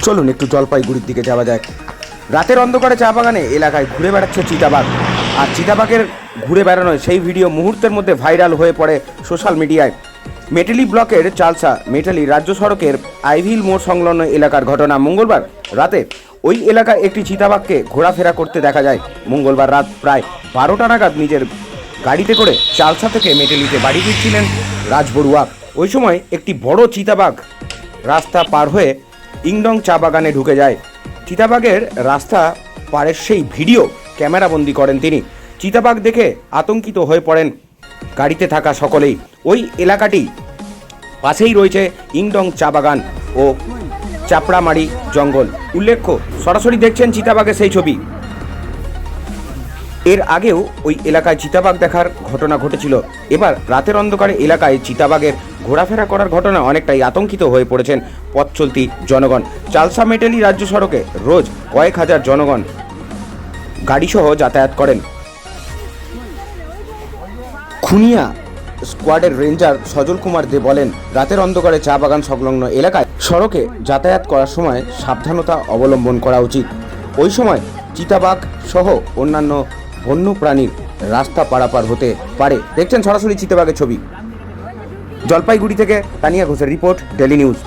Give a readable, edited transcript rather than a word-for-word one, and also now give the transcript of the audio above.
চলুন একটু জলপাইগুড়ির দিকে যাওয়া যাক। রাতের অন্ধকারে চা বাগানে এলাকায় ঘুরে বেড়াচ্ছে চিতাবাঘ। আর চিতাবাঘের ঘুরে বেড়ানোয় সেই ভিডিও মুহূর্তের মধ্যে ভাইরাল হয়ে পড়ে সোশ্যাল মিডিয়ায়। মেটেলি ব্লকের চালসা মেটেলি রাজ্য সড়কের আইভিল মোড় সংলগ্ন এলাকার ঘটনা। মঙ্গলবার রাতে ওই এলাকায় একটি চিতাবাঘকে ঘোরাফেরা করতে দেখা যায়। মঙ্গলবার রাত প্রায় 12টা নাগাদ নিজের গাড়িতে করে চালসা থেকে মেটেলিতে বাড়ি ফিরছিলেন রাজবড়ুয়া। ওই সময় একটি বড় চিতাবাঘ রাস্তা পার হয়ে ইংডং চা বাগানে ঢুকে যায়। চিতাবাঘের রাস্তা পারের সেই ভিডিও ক্যামেরাবন্দি করেন তিনি। চিতাবাঘ দেখে আতঙ্কিত হয়ে পড়েন গাড়িতে থাকা সকলেই। ওই এলাকাটি পাশেই রয়েছে ইংডং চা বাগান ও চাপড়ামারি জঙ্গল। উল্লেখ্য, সরাসরি দেখছেন চিতাবাঘের সেই ছবি। এর আগেও ওই এলাকায় চিতাবাঘ দেখার ঘটনা ঘটেছিল। এবার রাতের অন্ধকারে এলাকায় চিতাবাঘের ঘোরাফেরা করার ঘটনা অনেকটাই আতঙ্কিত হয়ে পড়েছেন পথ চলতি জনগণ। চালসা মেটেলি রাজ্য সড়কে রোজ কয়েক হাজার জনগণ গাড়িসহ যাতায়াত করেন। খুনিয়া স্কোয়াডের রেঞ্জার সজল কুমার দে বলেন, রাতের অন্ধকারে চা বাগান সংলগ্ন এলাকায় সড়কে যাতায়াত করার সময় সাবধানতা অবলম্বন করা উচিত। ওই সময় চিতাবাঘ সহ অন্যান্য বন্য প্রাণীর রাস্তা পারাপার হতে পারে। দেখছেন সরাসরি চিতাবাঘের ছবি। জলপাইগুড়ি থেকে তানিয়া ঘোষের রিপোর্ট, ডেলি নিউজ।